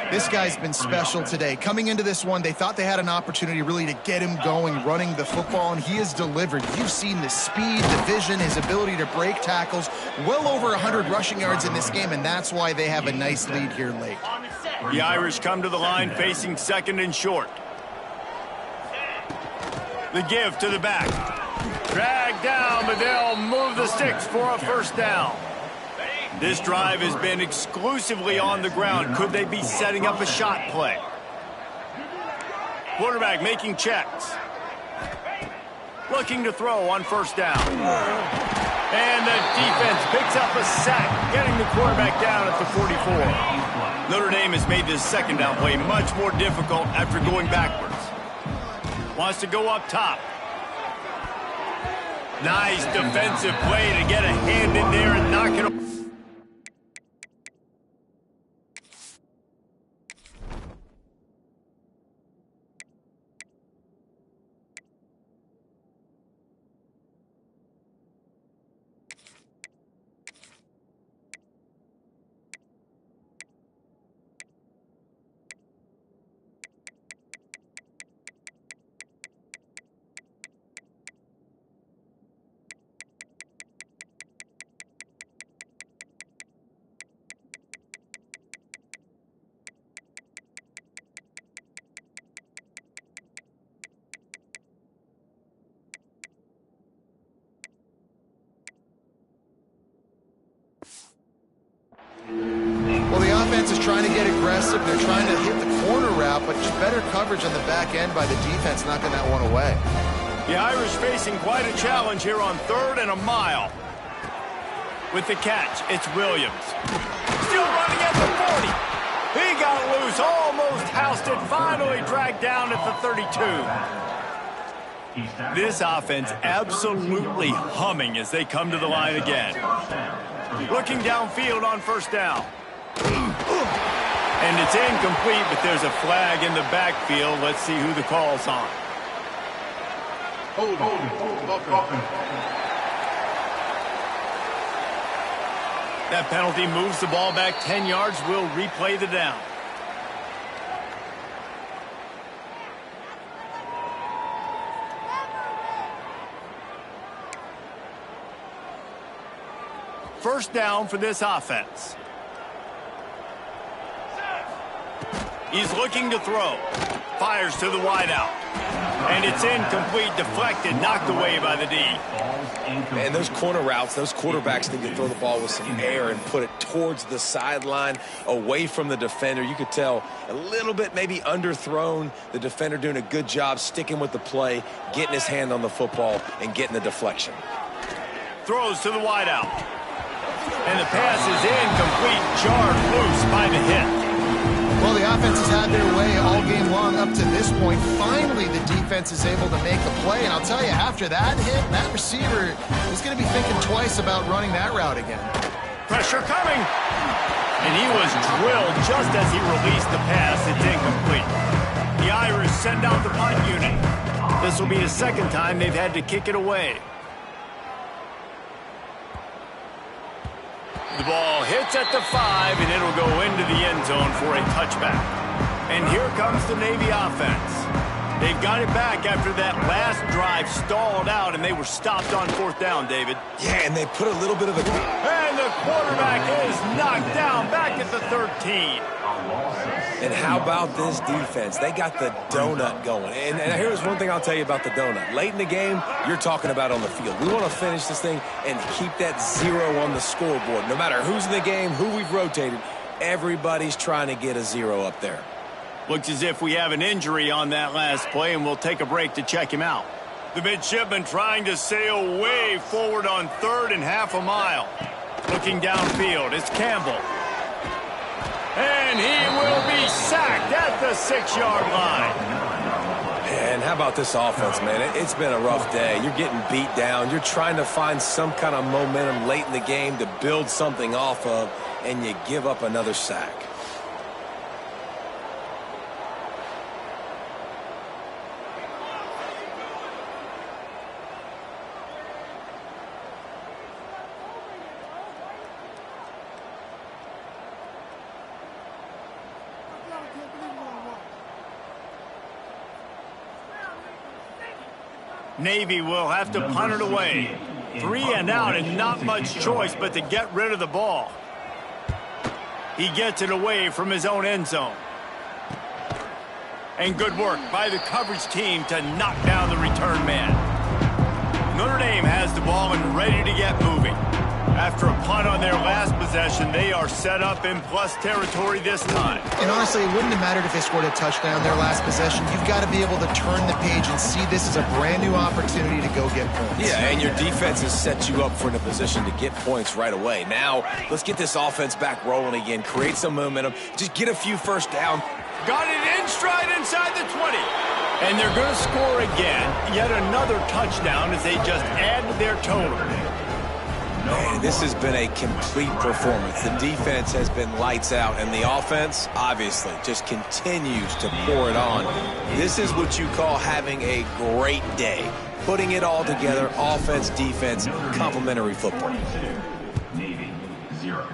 This guy's been special today. Coming into this one, they thought they had an opportunity really to get him going, running the football, and he has delivered. You've seen the speed, the vision, his ability to break tackles, well over 100 rushing yards in this game, and that's why they have a nice lead here late. The Irish come to the line facing second and short. The give to the back. Dragged down, but they'll move the sticks for a first down. This drive has been exclusively on the ground. Could they be setting up a shot play? Quarterback making checks. Looking to throw on first down. And the defense picks up a sack, getting the quarterback down at the 44. Notre Dame has made this second down play much more difficult after going backwards. Wants to go up top. Nice defensive play to get a hand in there and knock it over. Well, the offense is trying to get aggressive. They're trying to hit the corner route, but just better coverage on the back end by the defense, knocking that one away. The Irish facing quite a challenge here on 3rd and a mile. With the catch, it's Williams. Still running at the 40. He got loose, almost housed it, finally dragged down at the 32. This offense absolutely humming as they come to the line again. Looking downfield on first down. And it's incomplete, but there's a flag in the backfield. Let's see who the call's on. Hold on. That penalty moves the ball back 10 yards. We'll replay the down. First down for this offense. He's looking to throw. Fires to the wideout. And it's incomplete, deflected, knocked away by the D. Man, those corner routes, those quarterbacks need to throw the ball with some air and put it towards the sideline, away from the defender. You could tell a little bit maybe underthrown. The defender doing a good job sticking with the play, getting his hand on the football, and getting the deflection. Throws to the wideout. And the pass is incomplete, jarred loose by the hit. Well, the offense has had their way all game long up to this point. Finally, the defense is able to make a play. And I'll tell you, after that hit, that receiver is going to be thinking twice about running that route again. Pressure coming. And he was drilled just as he released the pass. It's incomplete. The Irish send out the punt unit. This will be the second time they've had to kick it away. The ball hits at the 5, and it'll go into the end zone for a touchback. And here comes the Navy offense. They've got it back after that last drive stalled out, and they were stopped on 4th down, David. Yeah, and they put a little bit of a... And the quarterback is knocked down back at the 13. And how about this defense? They got the donut going. And here's one thing I'll tell you about the donut. Late in the game, you're talking about on the field. We want to finish this thing and keep that 0 on the scoreboard. No matter who's in the game, who we've rotated, everybody's trying to get a 0 up there. Looks as if we have an injury on that last play, and we'll take a break to check him out. The midshipman trying to sail way forward on 3rd and half a mile. Looking downfield, it's Campbell. And he will be sacked at the 6-yard line. And how about this offense, man? It's been a rough day. You're getting beat down. You're trying to find some kind of momentum late in the game to build something off of, and you give up another sack. Navy will have to punt it away. 3 and out and not much choice but to get rid of the ball. He gets it away from his own end zone. And good work by the coverage team to knock down the return man. Notre Dame has the ball and ready to get moving. After a punt on their last possession, they are set up in plus territory this time. And honestly, it wouldn't have mattered if they scored a touchdown their last possession. You've got to be able to turn the page and see this as a brand new opportunity to go get points. Yeah, and your defense has set you up for in a position to get points right away. Now, let's get this offense back rolling again, create some momentum, just get a few first down. Got it in stride inside the 20. And they're going to score again. Yet another touchdown as they just add to their total. Man, this has been a complete performance. The defense has been lights out, and the offense, obviously, just continues to pour it on. This is what you call having a great day. Putting it all together, offense, defense, complementary football. Navy 0.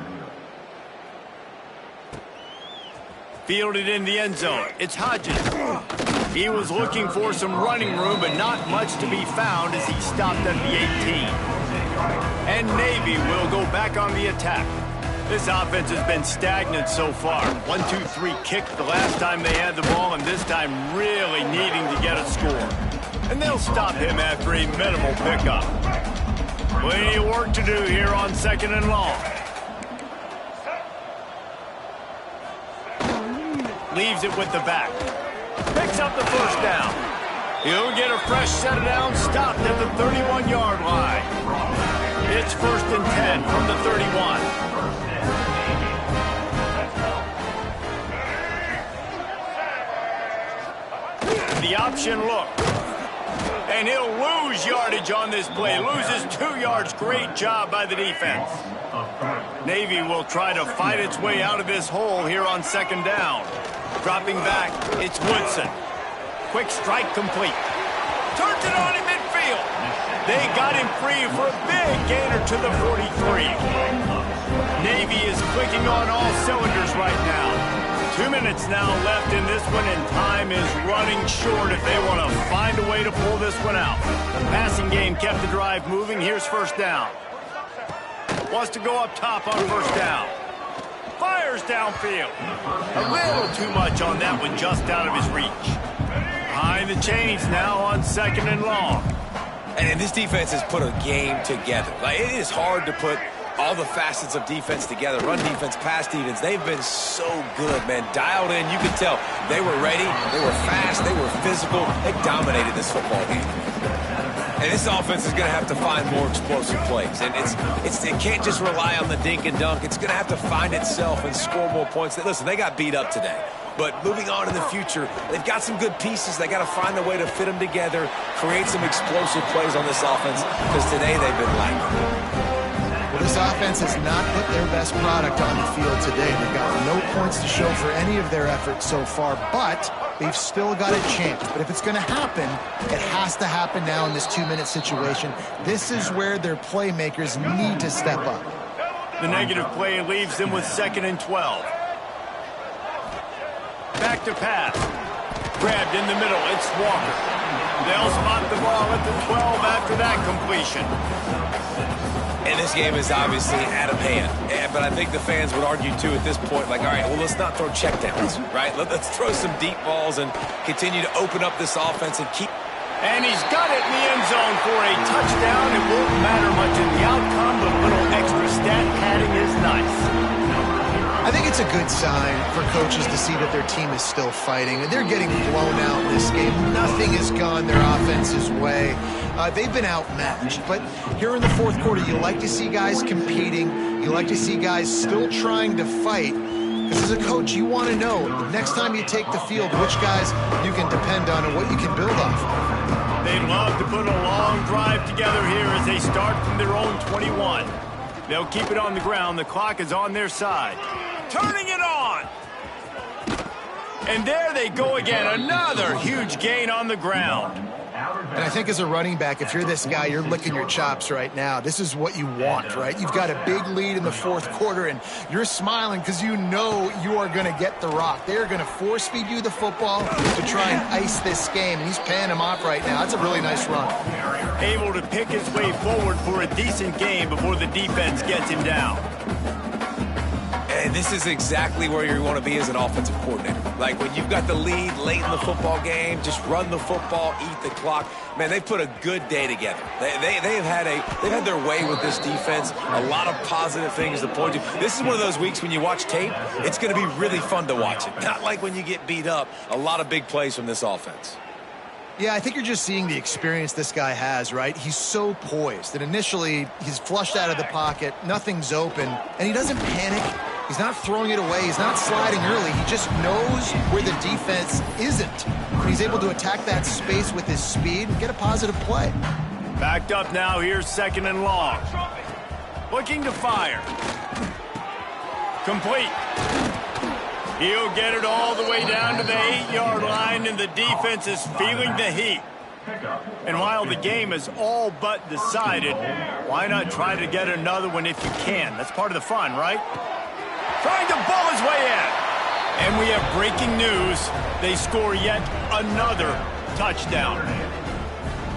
Fielded in the end zone. It's Hodges. He was looking for some running room, but not much to be found as he stopped at the 18. And Navy will go back on the attack. This offense has been stagnant so far. 1-2-3 kick the last time they had the ball, and this time really needing to get a score. And they'll stop him after a minimal pickup. Plenty of work to do here on 2nd and long. Leaves it with the back. Picks up the first down. He'll get a fresh set of downs stopped at the 31-yard line. It's 1st and 10 from the 31. The option look. And he'll lose yardage on this play. Loses 2 yards. Great job by the defense. Navy will try to fight its way out of this hole here on 2nd down. Dropping back, it's Woodson. Quick strike complete. Turns it on in midfield. They got him free for a big gainer to the 43. Navy is clicking on all cylinders right now. 2 minutes now left in this one, and time is running short if they want to find a way to pull this one out. The passing game kept the drive moving. Here's 1st down. Wants to go up top on 1st down. Fires downfield. A little too much on that one, just out of his reach. Behind the chains now on 2nd and long. And this defense has put a game together. Like, it is hard to put all the facets of defense together. Run defense, pass defense. They've been so good, man. Dialed in. You could tell they were ready. They were fast. They were physical. They dominated this football game. And this offense is going to have to find more explosive plays. And it can't just rely on the dink and dunk. It's going to have to find itself and score more points. Listen, they got beat up today. But moving on in the future, they've got some good pieces. They got to find a way to fit them together, create some explosive plays on this offense, because today they've been lacking. Well, this offense has not put their best product on the field today. They've got no points to show for any of their efforts so far, but they've still got a chance. But if it's going to happen, it has to happen now in this 2-minute situation. This is where their playmakers need to step up. The negative play leaves them with 2nd and 12. Back to pass. Grabbed in the middle. It's Walker. They'll spot the ball at the 12 after that completion. And this game is obviously out of hand. But I think the fans would argue, too, at this point, like, all right, well, let's not throw checkdowns, right? Let's throw some deep balls and continue to open up this offense and keep... And he's got it in the end zone for a touchdown. It won't matter much in the outcome, but a little extra stat padding is nice. I think it's a good sign for coaches to see that their team is still fighting. They're getting blown out in this game. Nothing has gone their offense's way. They've been outmatched. But here in the 4th quarter, you like to see guys competing. You like to see guys still trying to fight. Because as a coach, you want to know the next time you take the field, which guys you can depend on and what you can build off. They'd love to put a long drive together here as they start from their own 21. They'll keep it on the ground. The clock is on their side. Turning it on. And there they go again. Another huge gain on the ground. And I think as a running back, if you're this guy, you're licking your chops right now. This is what you want, right? You've got a big lead in the fourth quarter, and you're smiling because you know you are going to get the rock. They're going to force feed you the football to try and ice this game, and he's paying him off right now. That's a really nice run. Able to pick his way forward for a decent game before the defense gets him down. And this is exactly where you want to be as an offensive coordinator. Like when you've got the lead late in the football game, just run the football, eat the clock. Man, they put a good day together. They've had their way with this defense. A lot of positive things to point to. This is one of those weeks when you watch tape, it's going to be really fun to watch it. Not like when you get beat up. A lot of big plays from this offense. Yeah, I think you're just seeing the experience this guy has, right? He's so poised that initially he's flushed out of the pocket, nothing's open, and he doesn't panic. He's not throwing it away. He's not sliding early. He just knows where the defense isn't. And he's able to attack that space with his speed and get a positive play. Backed up now. Here's 2nd and long. Looking to fire. Complete. He'll get it all the way down to the 8-yard line, and the defense is feeling the heat. And while the game is all but decided, why not try to get another one if you can? That's part of the fun, right? Trying to ball his way in. And we have breaking news. They score yet another touchdown.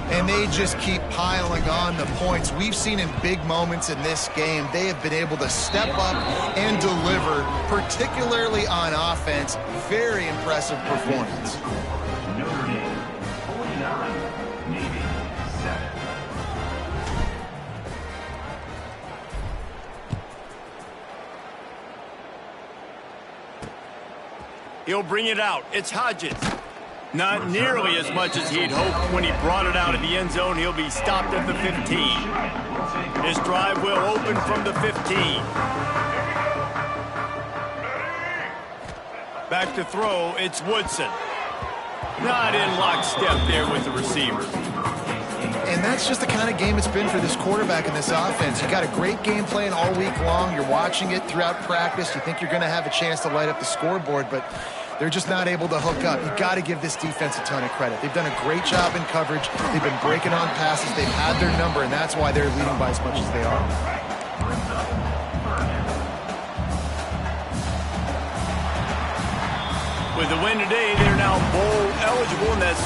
And they just keep piling on the points. We've seen in big moments in this game, they have been able to step up and deliver, particularly on offense. Very impressive performance. Notre Dame, 49, Navy, 7. He'll bring it out. It's Hodges. Not nearly as much as he'd hoped when he brought it out of the end zone. He'll be stopped at the 15. This drive will open from the 15. Back to throw, it's Woodson. Not in lockstep there with the receiver. And that's just the kind of game it's been for this quarterback in this offense. You got a great game plan all week long. You're watching it throughout practice. You think you're going to have a chance to light up the scoreboard, but they're just not able to hook up. You got to give this defense a ton of credit. They've done a great job in coverage. They've been breaking on passes. They've had their number, and that's why they're leading by as much as they are. With the win today, they're now bowl eligible, and that's